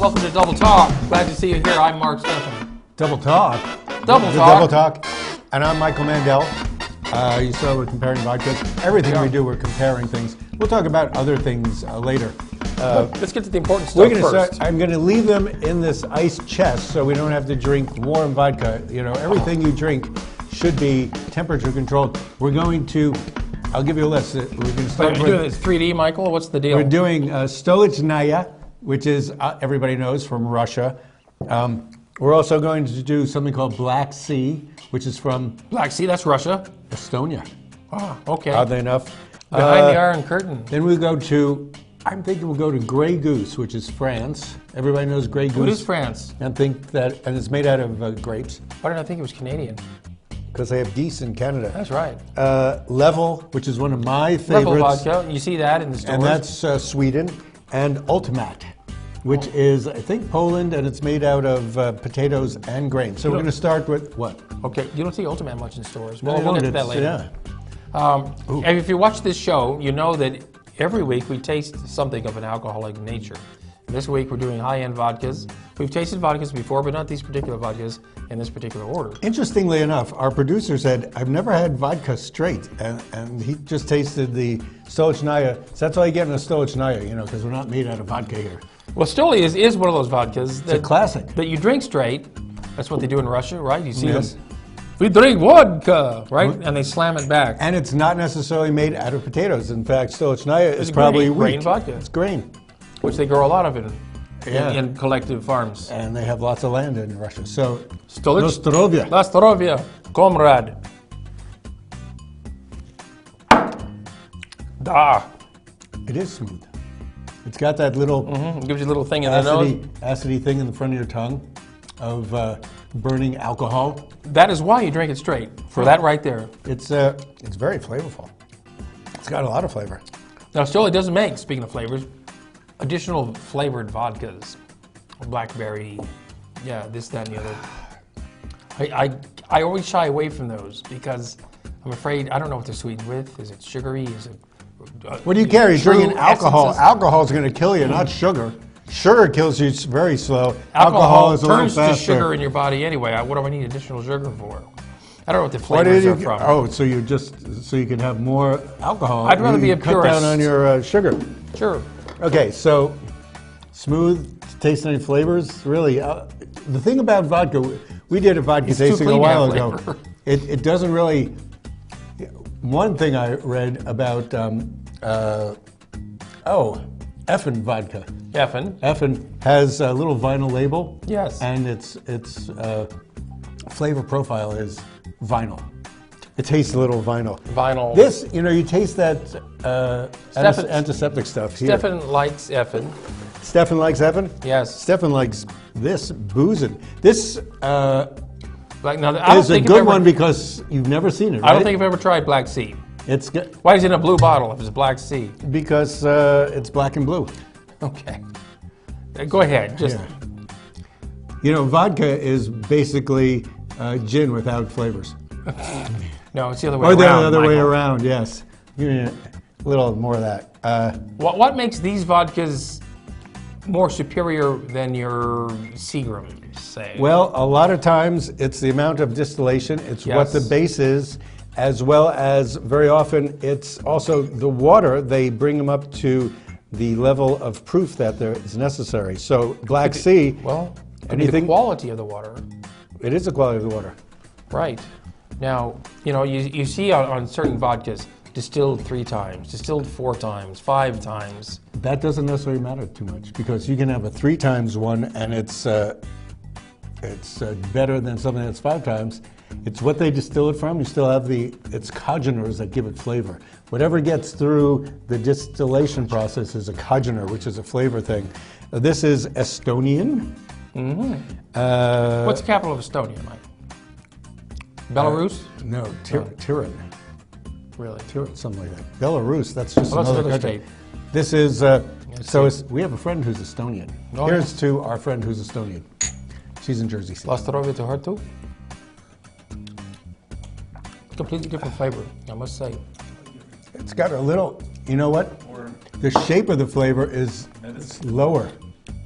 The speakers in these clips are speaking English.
Welcome to Double Talk. Glad to see you here. I'm Mark Steffen. Double Talk. Double Talk. Double Talk. And I'm Michael Mandel. You saw we're comparing vodkas. Everything we do, we're comparing things. We'll talk about other things later. Let's get to the important stuff first. I'm going to leave them in this ice chest so we don't have to drink warm vodka. You know, everything you drink should be temperature controlled. We're going to, I'll give you a list. We're going to start with... Doing this 3D, Michael? What's the deal? We're doing Stolichnaya, which is, everybody knows, from Russia. We're also going to do something called Black Sea, which is from... Black Sea, that's Russia. Estonia. Ah, okay. Oddly enough. Behind the Iron Curtain. Then we go to, I'm thinking we'll go to Grey Goose, which is France. Everybody knows Grey Goose. What is France? And it's made out of grapes. Why did I think it was Canadian? Because they have geese in Canada. That's right. Level, which is one of my favorites. Level vodka. You see that in the stores. And that's Sweden. And Ultimat, which is, I think, Poland, and it's made out of potatoes and grains. So we're going to start with what? Okay, you don't see Ultimat much in stores. No, We'll get to that later. Yeah. And if you watch this show, you know that every week we taste something of an alcoholic nature. This week we're doing high-end vodkas. We've tasted vodkas before, but not these particular vodkas in this particular order. Interestingly enough, our producer said, I've never had vodka straight, and he just tasted the Stolichnaya. So that's why you get in a Stolichnaya, you know, because we're not made out of vodka here. Well, Stoli is one of those vodkas. It's a classic. That you drink straight. That's what they do in Russia, right? You see them. We drink vodka, right? And they slam it back. And it's not necessarily made out of potatoes. In fact, Stolichnaya is probably wheat. Grain vodka. It's grain. Which they grow a lot of in collective farms. And they have lots of land in Russia. So, Nostrovia. Nostrovia, comrade. Da. It is smooth. It's got that little... Gives you a little thing in the nose. Acidy thing in the front of your tongue of burning alcohol. That is why you drink it straight, for that right there. It's very flavorful. It's got a lot of flavor. Now, Stoli doesn't make, speaking of flavors, additional flavored vodkas. Blackberry, yeah, this, that, and the other. I always shy away from those because I'm afraid, I don't know what they're sweetened with. Is it sugary? Is it... What do you care? You're drinking alcohol. Essences? Alcohol is going to kill you, not sugar. Sugar kills you very slow. Alcohol is a little faster. Turns to sugar in your body anyway. What do I need additional sugar for? I don't know what the flavors are from. Oh, so you can have more alcohol. I'd rather be a cut purist. down on your sugar. Sure. Okay, so smooth, taste any flavors. Really, the thing about vodka, we did a vodka tasting a while ago. It doesn't really. One thing I read about, Effen vodka. Effen has a little vinyl label. Yes. And its flavor profile is vinyl. It tastes a little vinyl. Vinyl. This, you taste that antiseptic stuff here. Steffen likes Effen. Steffen likes Effen? Yes. Steffen likes this boozing. This is a good one because you've never seen it, right? I don't think I've ever tried Black Sea. It's good. Why is it in a blue bottle if it's Black Sea? Because it's black and blue. Okay. Go ahead. Vodka is basically gin without flavors. No, it's the other way around. Or the other way around, yes. A little more of that. What makes these vodkas more superior than your Seagrams, say? Well, a lot of times it's the amount of distillation. It's what the base is, as well as very often it's also the water. They bring them up to the level of proof that is necessary. So Black Sea, the quality of the water. It is the quality of the water. Right. Now, you see on certain vodkas, distilled 3 times, distilled 4 times, 5 times. That doesn't necessarily matter too much because you can have a 3 times one and it's better than something that's 5 times. It's what they distill it from. You still have it's congeners that give it flavor. Whatever gets through the distillation process is a congener, which is a flavor thing. This is Estonian. What's the capital of Estonia, Mike? Belarus? No, Tirana. Really? Tirana, something like that. Belarus, that's just another country. state. This is, we have a friend who's Estonian. Here's to our friend who's Estonian. She's in Jersey City. Lastrovia to her too? Completely different flavor, I must say. It's got a little, you know what? The shape of the flavor is lower.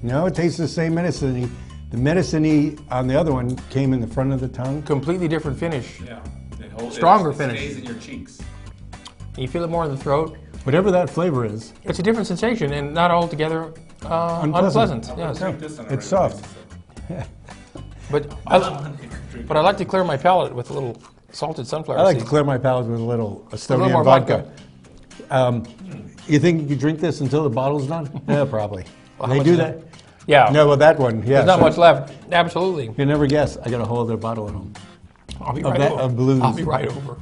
No, it tastes the same medicine-y. The medicine-y on the other one came in the front of the tongue. Completely different finish. Yeah. Stronger it finish. stays in your cheeks. You feel it more in the throat. Whatever that flavor is. It's a different sensation and not altogether unpleasant. Yes. It's soft. But I like to clear my palate with a little salted sunflower I like seeds. to clear my palate with a little Estonian more vodka. You think you could drink this until the bottle's done? Yeah, probably. Well, how They much do is that? it? Yeah. No, well, that one, yeah. There's not much left. Absolutely. You never guess. I got a whole other bottle at home. I'll be Of right that- over. of blues. I'll be right over.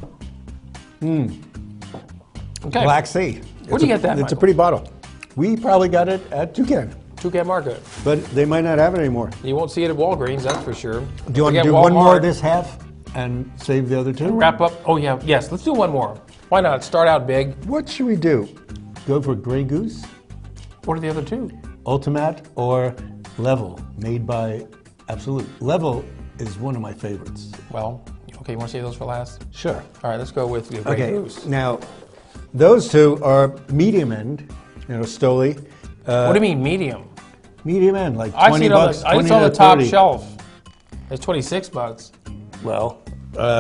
Okay. Black Sea. Where do you get that, It's a Michael? pretty bottle. We probably got it at Toucan, Toucan Market. but they might not have it anymore. You won't see it at Walgreens, that's for sure. Do you want to Forget do one more Walmart. of this half and save the other two? Wrap up. Oh, yeah. Yes, let's do one more. Why not? Start out big. What should we do? Go for Grey Goose, What are the other two? Ultimat, or Level, made by Absolute. Level is one of my favorites. Well, okay, you want to save those for last? Sure. All right, let's go with the Grey Okay, Goose. now, those two are medium end, Stoli. What do you mean medium? Medium end, like I 20 see it on bucks, the, I 20 saw to the top 30. shelf. It's $26. Well,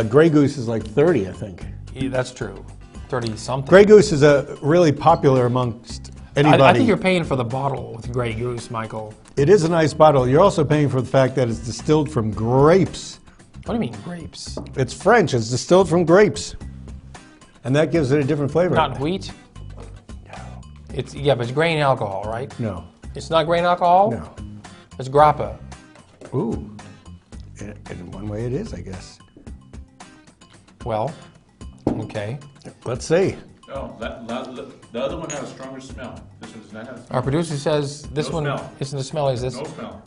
Grey Goose is like 30, I think. Yeah, that's true. 30 something. Grey Goose is a really popular amongst anybody. I think you're paying for the bottle with Grey Goose, Michael. It is a nice bottle. You're also paying for the fact that it's distilled from grapes. What do you mean grapes? It's French. It's distilled from grapes, and that gives it a different flavor. Not wheat? No. It's but it's grain alcohol, right? No. It's not grain alcohol? No. It's grappa. Ooh. In one way, it is, I guess. Well, okay. Let's see. Oh, the other one has a stronger smell. This one does not have a smell. Our producer says this No one smell. isn't as smelly as this. No smell.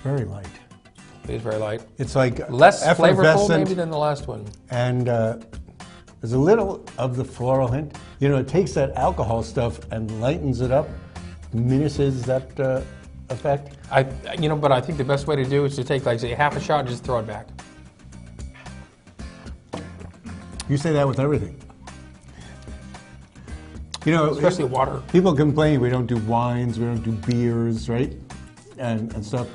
Very light. It is very light. It's like Less flavorful effervescent, maybe than the last one. and there's a little of the floral hint. It takes that alcohol stuff and lightens it up, diminishes that effect. But I think the best way to do is to take, like, say, half a shot and just throw it back. You say that with everything. Especially water. People complain we don't do wines, we don't do beers, right? And stuff.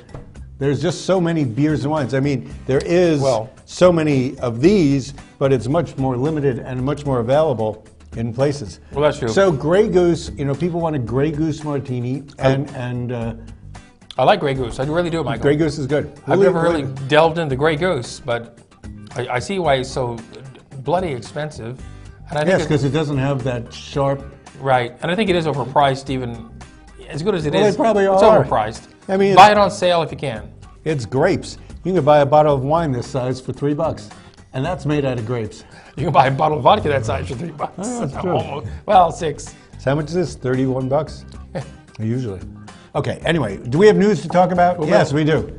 There's just so many beers and wines. I mean, there is so many of these, but it's much more limited and much more available in places. Well, that's true. So Grey Goose, people want a Grey Goose martini, and I like Grey Goose. I really do, Michael. Grey Goose is good. I've never really delved into Grey Goose, but I see why it's so bloody expensive. And I think Yes, because it doesn't have that sharp. right, and I think it is overpriced. Even as good as it is, They probably it's are. overpriced. I mean, buy it on sale if you can. It's grapes. You can buy a bottle of wine this size for $3, and that's made out of grapes. You can buy a bottle of vodka that size for $3. Oh, that's true. Almost. Well, $6. So how much is this? $31? Usually. Okay, anyway, do we have news to talk about? Yes, we do.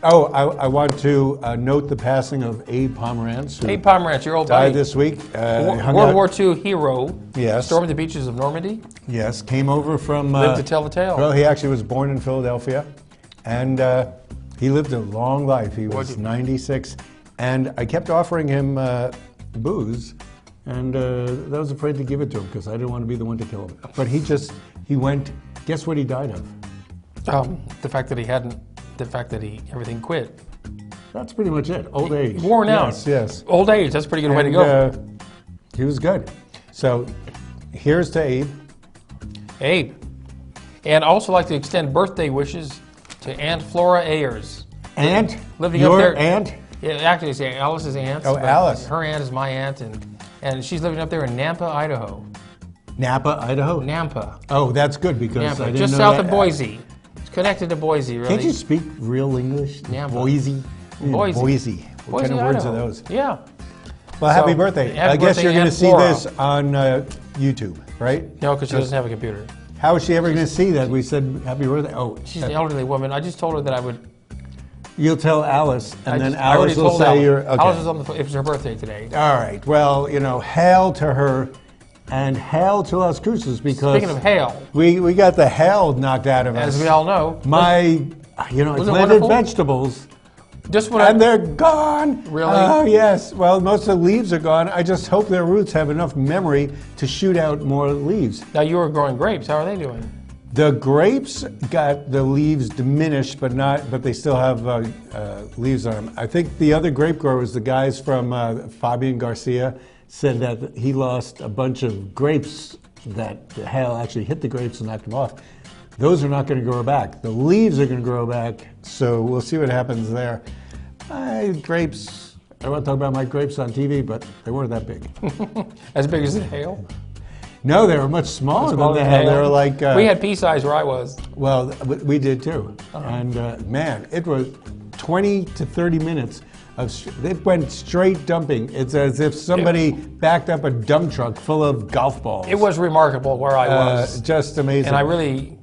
Oh, I want to note the passing of Abe Pomerantz, who Abe Pomerantz, your old died buddy. this week. World War II hero. Yes. Stormed the beaches of Normandy. Yes, came over from... Lived to tell the tale. Well, he actually was born in Philadelphia, and he lived a long life. He was 96, and I kept offering him booze, and I was afraid to give it to him because I didn't want to be the one to kill him. But he went, guess what he died of? The fact that everything quit. That's pretty much it. Old age. Worn out. Yes, yes. Old age, that's a pretty good way to go. He was good. So here's to Abe. Abe. And I also like to extend birthday wishes to Aunt Flora Ayers. Aunt? Living Your up there. aunt? Yeah, actually, it's Alice's aunt. Oh, but Alice. Her aunt is my aunt, and she's living up there in Nampa, Idaho. Napa, Idaho? Nampa. Oh, that's good because I Nampa, didn't just know south that. of Boise. It's connected to Boise, really. Can't you speak real English? Nampa. Boise. Boise. Boise. What kind of words Idaho. are those? Yeah. Well, happy birthday. happy I guess birthday, you're going to Aunt see Flora. this on YouTube, right? No, because she doesn't have a computer. How is she ever going to see that? We said happy birthday. Oh, She's an elderly woman. I just told her that I would. you'll tell Alice, and then I already Alice will told say Alice. you're okay. Alice is on the phone. It was her birthday today. All right. Well, hail to her, and hail to Las Cruces because Speaking of hail, we got the hail knocked out of us. as we all know, My, I Was it planted wonderful? vegetables, Just when And they're gone. Really? Oh, yes. Well, most of the leaves are gone. I just hope their roots have enough memory to shoot out more leaves. Now you were growing grapes. How are they doing? The grapes got the leaves diminished, but they still have leaves on them. I think the other grape growers, the guys from Fabian Garcia, said that he lost a bunch of grapes that the hail actually hit the grapes and knocked them off. Those are not going to grow back. The leaves are going to grow back, so we'll see what happens there. Grapes, I don't want to talk about my grapes on TV, but they weren't that big. As big as the hail? No, they were much smaller than the hail. They were like... we had pea size where I was. Well, we did too. And man, it was 20 to 30 minutes they went straight dumping. It's as if somebody backed up a dump truck full of golf balls. It was remarkable where I was. Just amazing. And I really,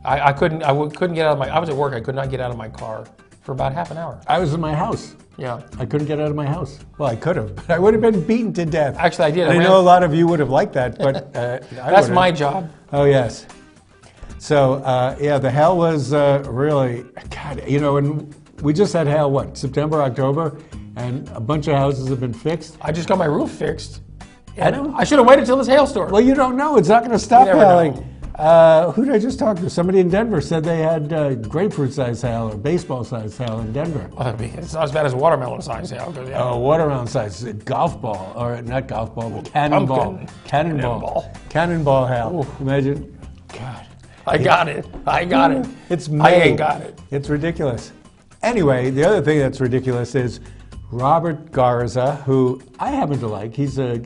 I couldn't get out of my, I was at work, I could not get out of my car for about half an hour. I was in my house. Yeah. I couldn't get out of my house. Well, I could have, but I would have been beaten to death. Actually, I did. I know a lot of you would have liked that, but that's my job. Oh, yes. So, yeah, the hail was really, God, and we just had hail, September, October, and a bunch of houses have been fixed. I just got my roof fixed. I should have waited till this hailstorm. Well, you don't know. It's not going to stop hailing. Know. Who did I just talk to? Somebody in Denver said they had grapefruit-sized hail or baseball-sized hail in Denver. Well, it's not as bad as watermelon-sized hail. Oh, watermelon-sized golf ball, or not golf ball, but cannonball. Cannonball hail. Ooh. Imagine. God. I got it. It's I ain't got it. It's ridiculous. Anyway, the other thing that's ridiculous is Robert Garza, who I happen to like. He's a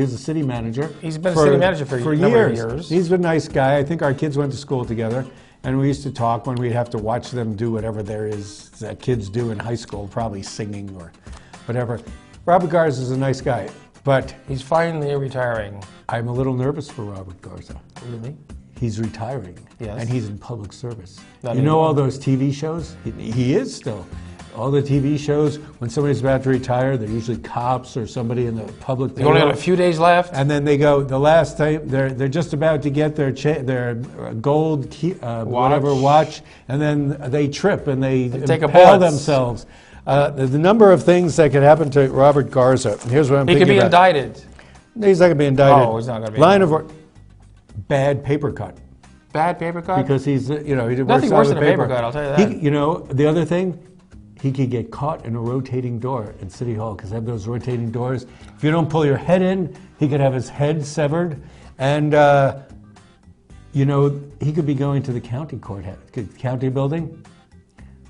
city manager. He's been a city manager for years. He's a nice guy. I think our kids went to school together, and we used to talk when we'd have to watch them do whatever there is that kids do in high school, probably singing or whatever. Robert Garza is a nice guy, but he's finally retiring. I'm a little nervous for Robert Garza. Really? He's retiring, yes. And he's in public service. Not you know all those TV shows? He is still. All the TV shows, when somebody's about to retire, they're usually cops or somebody in the public. They only got a few days left. And then they go, the last time, they're just about to get their gold whatever watch, and then they trip and they impale themselves. The number of things that could happen to Robert Garza. Here's what I'm thinking about. He could be indicted. He's not going to be indicted. Oh, he's not going to be indicted. Bad paper cut. Bad paper cut? Because he's, he nothing worse than a paper cut, I'll tell you that. The other thing, he could get caught in a rotating door in City Hall, because they have those rotating doors. If you don't pull your head in, he could have his head severed. And, he could be going to the county county building.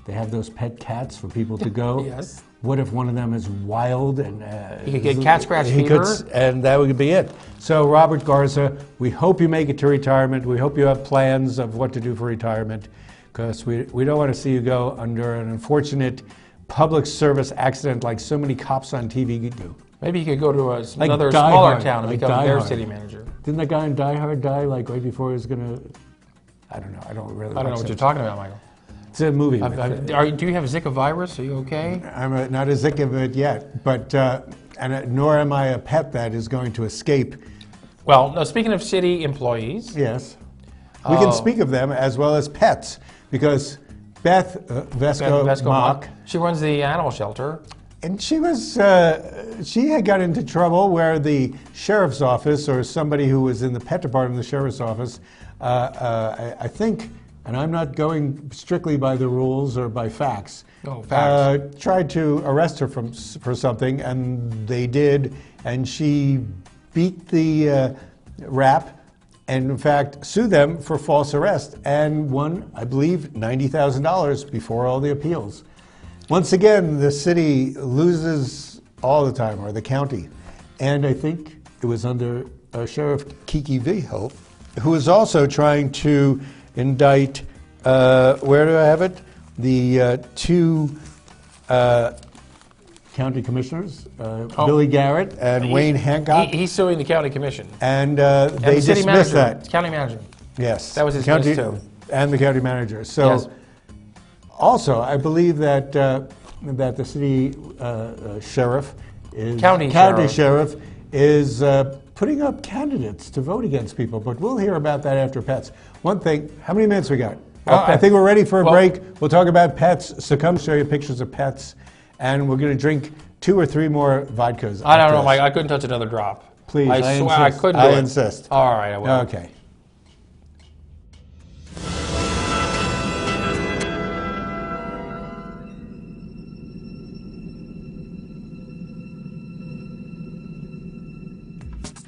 They have those pet cats for people to go. Yes. What if one of them is wild and he could get cat scratch fever? And that would be it. So Robert Garza, we hope you make it to retirement. We hope you have plans of what to do for retirement, because we don't want to see you go under an unfortunate public service accident like so many cops on TV do. Maybe he could go to another smaller town and become their city manager. Didn't that guy in Die Hard die right before he was going to? I don't know. I don't know what you're talking about, Michael. It's a movie. Do you have Zika virus? Are you okay? I'm not as sick of it yet, but nor am I a pet that is going to escape. Well, no, speaking of city employees. Yes. We can speak of them as well as pets, because Beth Vesco-Mock. She runs the animal shelter. And she had got into trouble where the sheriff's office, or somebody who was in the pet department of the sheriff's office, I think, and I'm not going strictly by the rules or by facts. Oh, facts. Tried to arrest her for something, and they did, and she beat the rap, and in fact sued them for false arrest, and won, I believe, $90,000 before all the appeals. Once again, the city loses all the time, or the county, and I think it was under Sheriff Kiki Vigil, who is also trying to indict, where do I have it? The two county commissioners, Billy Garrett and Wayne Hancock. He's suing the county commission. And they dismissed that. County manager. Yes. That was his case too. And the county manager. So, yes. Also, I believe that the city sheriff is county sheriff is putting up candidates to vote against people, but we'll hear about that after pets. One thing, how many minutes we got? I think we're ready for a break. We'll talk about pets, so come show you pictures of pets. and we're going to drink 2 or 3 more vodkas. I don't after know, this. Mike. I couldn't touch another drop. Please, I swear insist. I couldn't do I it. insist. All right, I will. Okay.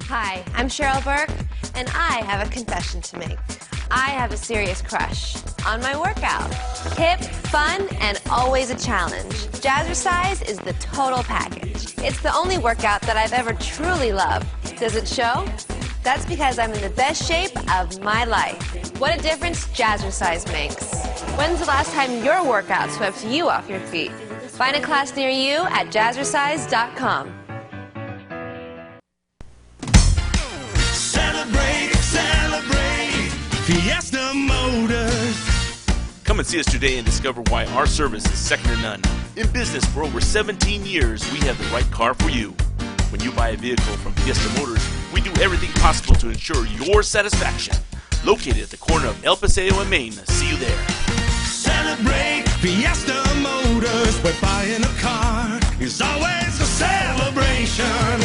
Hi, I'm Cheryl Burke, and I have a confession to make. I have a serious crush on my workout. Hip, fun, and always a challenge. Jazzercise is the total package. It's the only workout that I've ever truly loved. Does it show? That's because I'm in the best shape of my life. What a difference Jazzercise makes. When's the last time your workout swept you off your feet? Find a class near you at jazzercise.com. Celebrate, celebrate, Fiesta Motors. Come and see us today and discover why our service is second to none. In business for over 17 years, we have the right car for you. When you buy a vehicle from Fiesta Motors, we do everything possible to ensure your satisfaction. Located at the corner of El Paseo and Main. See you there. Celebrate, Fiesta Motors, where buying a car is always a celebration.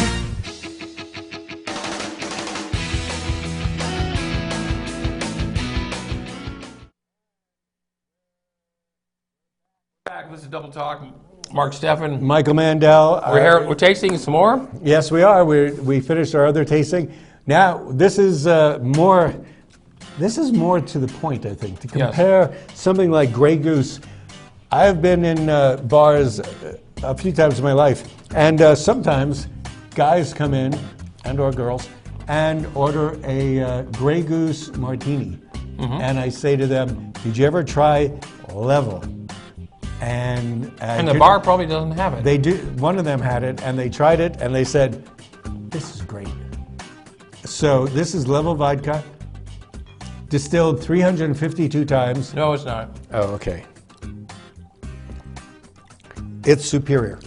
Back. This is Double Talk. Mark Steffen. Michael Mandel. We're here. We're tasting some more. Yes, we are. We finished our other tasting. Now, this is more. This is more to the point, I think. To compare something like Grey Goose, I've been in bars a few times in my life, and sometimes guys come in, and/or girls, and order a Grey Goose martini, and I say to them, "Did you ever try Level?" And the bar probably doesn't have it. They do. One of them had it, and they tried it, and they said, "This is great." So this is Level vodka, distilled 352 times. No, it's not. Oh, okay. It's superior.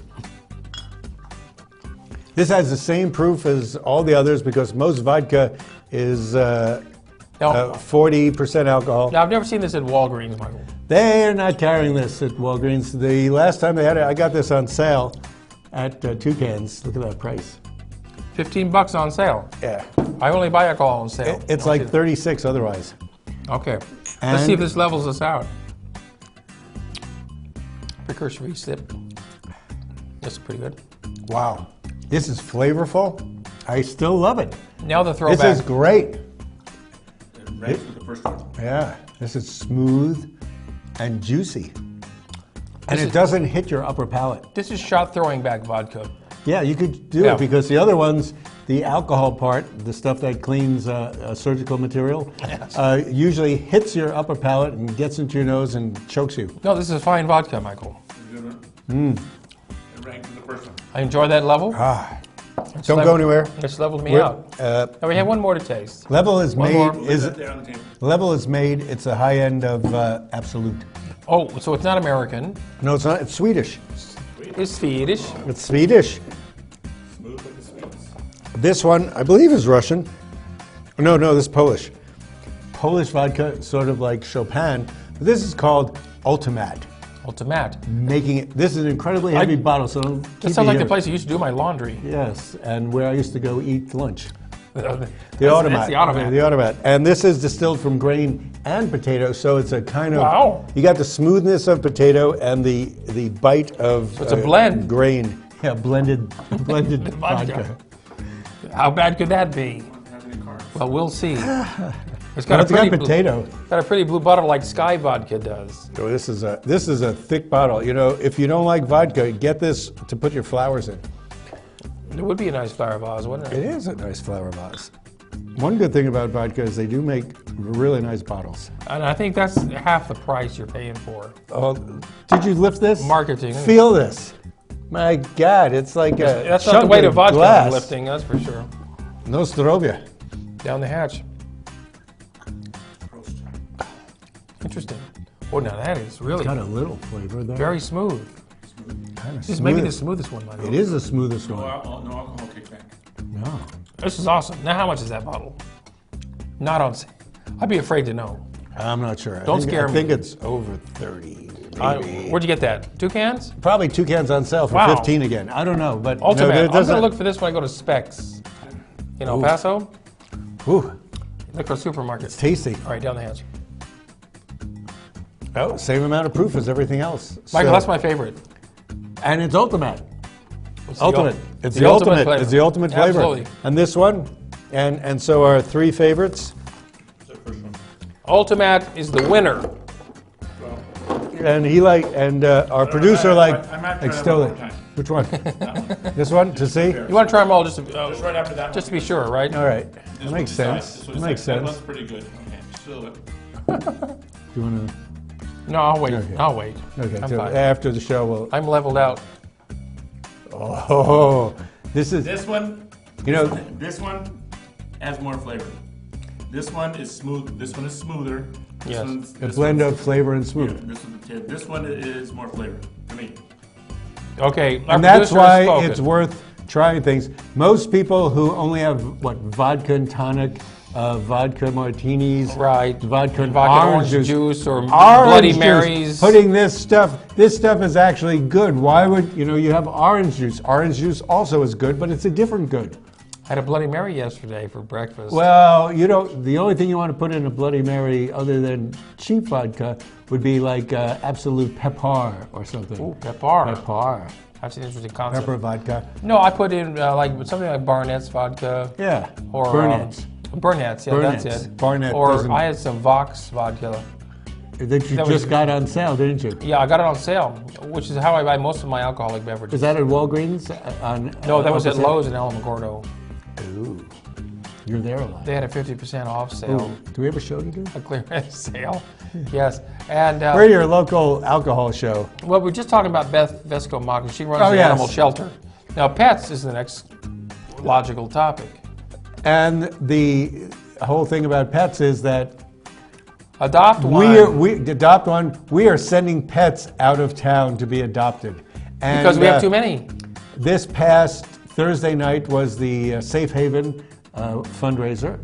This has the same proof as all the others because most vodka is 40% alcohol. Now, I've never seen this at Walgreens, Michael. They're not carrying this at Walgreens. The last time they had it, I got this on sale at Toucan's. Look at that price. $15 on sale. Yeah. I only buy alcohol on sale. It's like 36 otherwise. Okay. Let's And- see if this levels us out. Precursory sip. That's pretty good. Wow. This is flavorful. I still love it. Now the throwback. This is great. It ranks with the first one. Yeah. This is smooth and juicy. And This it is- doesn't hit your upper palate. This is shot throwing back vodka. Yeah, you could do Yeah. it because the other ones, the alcohol part, the stuff that cleans surgical material, usually hits your upper palate and gets into your nose and chokes you. No, this is fine vodka, Michael. It ranks with the first one. I enjoy that level. Don't go anywhere. It's leveled me We're- out. Now we have one more to taste. Level is One made. more. Put Is that there on the table. Level is made. It's a high end of Absolute. Oh, so it's not American. No, it's not. It's Swedish. It's Swedish. It's Swedish. Smooth like the sweets. This one, I believe, is Russian. No, this is Polish. Polish vodka, sort of like Chopin. But this is called Ultimat. Ultimat. Making it. This is an incredibly heavy bottle, so don't keep That it sounds like here. the place I used to do my laundry. Yes, and where I used to go eat lunch. The The automat. That's the automat. The automat. And this is distilled from grain and potato, so it's a kind of. Wow. You got the smoothness of potato and the bite of. So it's a blend. Grain. Yeah, blended Vodka. vodka. How bad could that be? Have any cards? Well, we'll see. It's But it's got blue- potato. got a pretty blue bottle like Sky Vodka does. Oh, this is a thick bottle. You know, if you don't like vodka, get this to put your flowers in. It would be a nice flower vase, wouldn't It it? is a nice flower vase. One good thing about vodka is they do make really nice bottles. And I think that's half the price you're paying for. Oh, did you lift this? Marketing. Feel this. My God, it's like a That's not chunk the weight of vodka glass. I'm lifting, that's for sure. No Starovia. Down the hatch. Interesting. Oh, now that is really Got a little flavor there. very smooth. kind of This is maybe the smoothest one, Michael. It is the smoothest No, one. no alcohol kickback. No. This is awesome. Now, how much is that bottle? Not on sale. I'd be afraid to know. I'm not sure. Don't scare I think me. it's over 30. Maybe. Where'd you get that? 2 cans? Probably 2 cans on sale for Wow. 15 again. I don't know, but Ultimate. no, I'm going to look for this when I go to Specs in El Paso. Ooh, Look for a supermarket. it's tasty. All right, down the hatch. Oh, same amount of proof as everything else. Michael, So- that's my favorite. and it's ultimate. It's the Ultimate. ul- It's the ultimate. flavor. It's the ultimate flavor. Absolutely. And this one, and so our 3 favorites. Ultimate is the winner. And our producer I might try that still one more time. Which one? This one to see? You want to try them all just to right after that just to be sure, right? All right, This that one makes decides. sense. This That one makes decides. That sense. looks pretty good. Okay, still it. Do you want to? No, I'll wait. Okay. I'll wait. Okay, I'm so fine. after the show, we'll. I'm leveled out. Oh, this is. This one, You know, this one has more flavor. This one is smooth. This one is smoother. This Yes. one's- a this blend one's- of flavor and yeah, smooth. this one is more flavor to me. Okay, our And that's producer has why spoken. it's worth trying things. Most people who only have vodka and tonic, vodka martinis, Right. vodka and Vodka orange juice or Orange Bloody juice. Marys. Putting this stuff is actually good. Why would you have orange juice? Orange juice also is good, but it's a different good. I had a Bloody Mary yesterday for breakfast. Well, the only thing you want to put in a Bloody Mary other than cheap vodka would be like Absolute Pepper or something. Ooh, pepper. Pepper. That's an interesting concept. Pepper vodka. No, I put in like something like Barnett's vodka. Yeah. Or Burnett's. Burnett's, yeah, Burnett's. that's it. Barnett or doesn't- I had some Vox vodka. That you That was- just got on sale, didn't you? Yeah, I got it on sale, which is how I buy most of my alcoholic beverages. Is that at Walgreens? No, that was at opposite? Lowe's in Alamogordo. Ooh, you're there a lot. They had a 50% off sale, Ooh, do we have a show to do? a clearance sale. Yes, and We're your local alcohol show. well, we're just talking about Beth Vesco-Mock, and she runs Oh, an yes. animal shelter. Now, pets is the next logical topic. And the whole thing about pets is that Adopt one. we adopt one. We are sending pets out of town to be adopted. And, because we have too many. This past Thursday night was the Safe Haven fundraiser.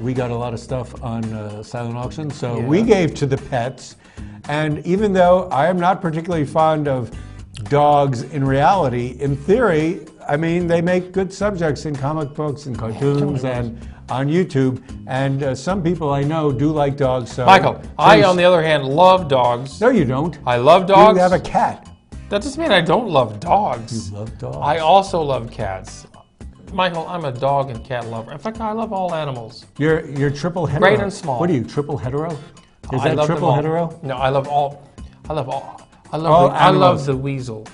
We got a lot of stuff on silent auction, so Yeah. we gave to the pets. And even though I am not particularly fond of dogs in reality, in theory, I mean, they make good subjects in comic books and cartoons and on YouTube. And some people I know do like dogs. So Michael, I, on the other hand, love dogs. No, you don't. I love dogs. You have a cat. That doesn't mean I don't love dogs. You love dogs. I also love cats. Michael, I'm a dog and cat lover. In fact, I love all animals. You're triple hetero. Great and small. What are you, triple hetero? Is I that love them triple all. hetero? No, I love all. I love all. I love. All I love animals. the weasel.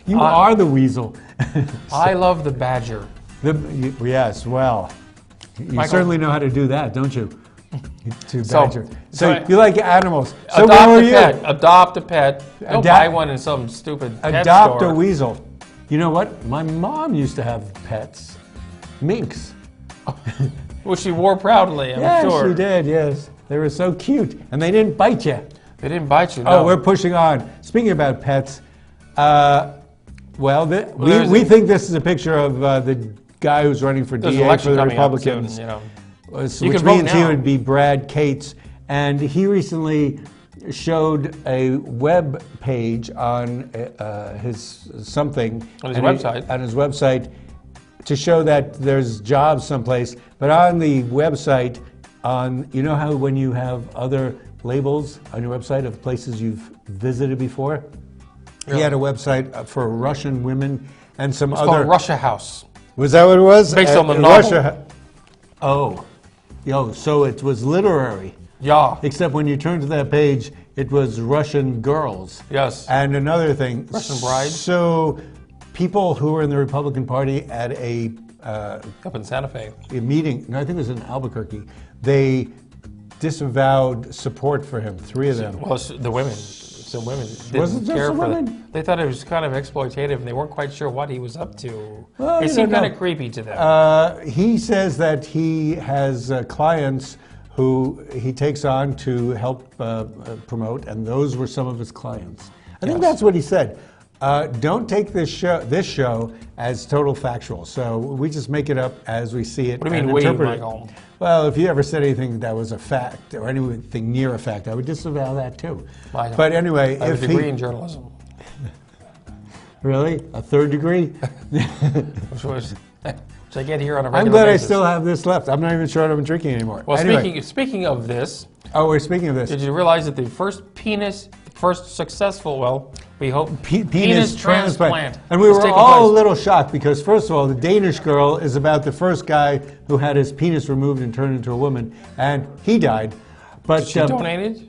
You are the weasel. I love the badger. Yes, well, you Michael. certainly know how to do that, don't you? To So- badger. so So you like animals. So Adopt where were a you? pet. Adopt a pet. Don't Adapt- buy one in some stupid pet Adopt store. a weasel. You know what? My mom used to have pets. Minks. Which she wore proudly, I'm Yes, sure. she did, yes. They were so cute. And they didn't bite you. They didn't bite you, Oh, no. we're pushing on. Speaking about pets, there's we a- think this is a picture of the guy who's running for There's an DA election for the coming up Republicans, soon, you know. which You can vote means he now. would be Brad Cates. And he recently showed a web page on his something On his and website. on his website to show that there's jobs someplace. But on the website, you know how when you have other labels on your website of places you've visited before? He had a website for Russian women and some It's other. called Russia House. Was that what it was? Based on the novel. Russia. Oh, so it was literary. Yeah. Except when you turn to that page, it was Russian girls. Yes. And another thing. Russian brides. So people who were in the Republican Party at a Up in Santa Fe. meeting, no, I think it was in Albuquerque, they disavowed support for him, 3 of them. Well, the women. Some women didn't Was it just care the for women? that. They thought it was kind of exploitative, and they weren't quite sure what he was up to. Well, it you seemed don't kind know. of creepy to them. He says that he has clients who he takes on to help promote, and those were some of his clients. I think that's what he said. Don't take this show as total factual. So we just make it up as we see it. What do you mean, and we, interpret it. Michael? Well, if you ever said anything that was a fact or anything near a fact, I would disavow that too. Michael, But anyway, I have if a degree in journalism. Really? A third degree? Which I get here on a regular I'm glad basis. I still have this left. I'm not even sure I'm drinking anymore. Well, anyway. speaking of this, Oh, we're speaking of this. did you realize that the first successful, well, we hope, Penis transplant. And we is were taking all a place. little shocked because, first of all, the Danish girl is about the first guy who had his penis removed and turned into a woman, and he died. But She donated?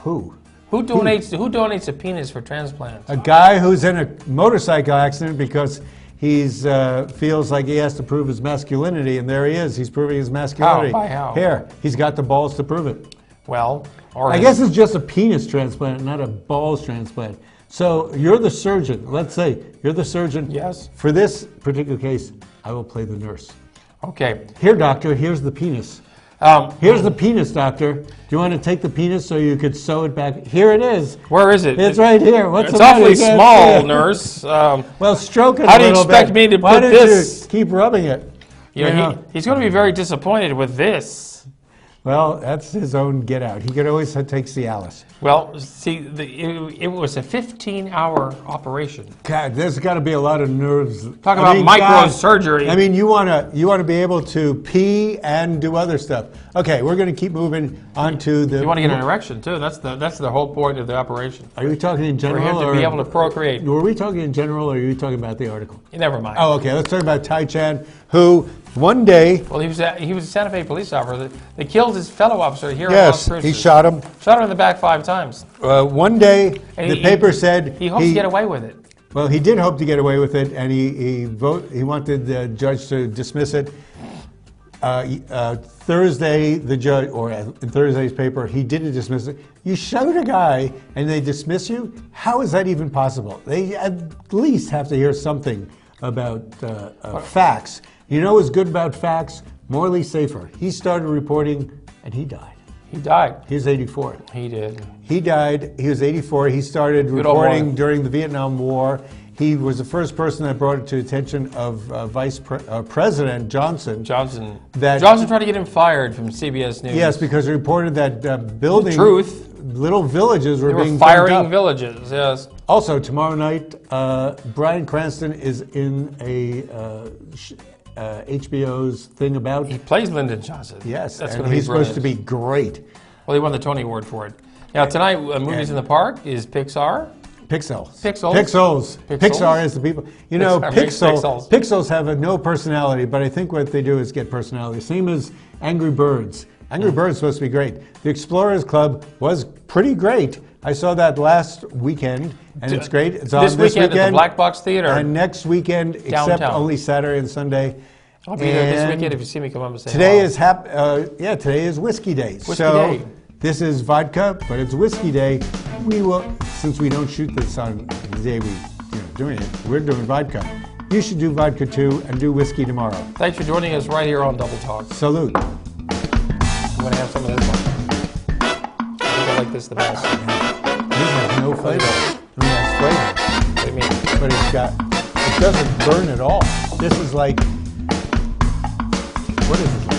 who? Who donates a penis for transplant? A guy who's in a motorcycle accident because he's feels like he has to prove his masculinity, and there he is. He's proving his masculinity. By how? Here, he's got the balls to prove it. Well, or I guess it's just a penis transplant, not a balls transplant. So you're the surgeon. Let's say you're the surgeon. Yes. For this particular case, I will play the nurse. Okay. Here, doctor, here's the penis. Here's the penis, doctor. Do you want to take the penis so you could sew it back? Here it is. Where is it? It's right here. What's It's the matter? awfully You can't small, see it. nurse. Well, stroke it How a do you little expect bit. me to Why put don't this? you keep rubbing it? You know, he's going to be very disappointed with this. Well, that's his own get out. He could always take Cialis. Well, see, it was a 15-hour operation. God, there's got to be a lot of nerves. Talk about microsurgery. I mean, you want to be able to pee and do other stuff. Okay, we're going to keep moving on to the. You want to get an erection too. That's the whole point of the operation. Are you talking in For general, him to or be able to procreate. were we talking in general, or are you talking about the article? Never mind. Oh, okay. Let's talk about Tai Chan, who one day. Well, he was a Santa Fe police officer. They killed his fellow officer here. Yes, in Las he Cruces. shot him. Shot him in the back 5 times. One day, And the paper said he hopes to get away with it. Well, he did hope to get away with it, and he wanted the judge to dismiss it. Thursday, the judge, or in Thursday's paper, he didn't dismiss it. You shoot a guy and they dismiss you? How is that even possible? They at least have to hear something about facts. You know what's good about facts? Morley Safer. He started reporting, and he died. He died. He was 84. He did. He died. He was 84. He started Good old reporting boy. during the Vietnam War. He was the first person that brought it to the attention of President Johnson. Johnson That- tried to get him fired from CBS News. Yes, because he reported that building Truth. little villages were They being were firing burnt up. villages. Yes. Also, tomorrow night, Bryan Cranston is in a HBO's thing about. He plays Lyndon Johnson. Yes, That's and going to be he's supposed brilliant. to be great. Well, he won the Tony Award for it. Now tonight, Movies in the Park is Pixar. Pixels. Pixels. Pixar is the people. You know, Pixar makes pixels. Pixels have no personality, but I think what they do is get personality. Same as Angry Birds. Angry Birds is supposed to be great. The Explorers Club was pretty great. I saw that last weekend, and it's great. It's on This weekend at the Black Box Theater. And next weekend, except Downtown. only Saturday and Sunday. I'll be there this And weekend if you see me come up and say Today hello. today is Whiskey Day. Whiskey Day. This is vodka, but it's Whiskey Day. We will, since we don't shoot this on the day doing it, we're doing vodka. You should do vodka too, and do whiskey tomorrow. Thanks for joining us right here on Double Talk. Salute. I'm going to have some of this one. I think I like this the best. This has no flavor. I mean, it has flavor, What do you mean? but it doesn't burn at all. This is like, what is it?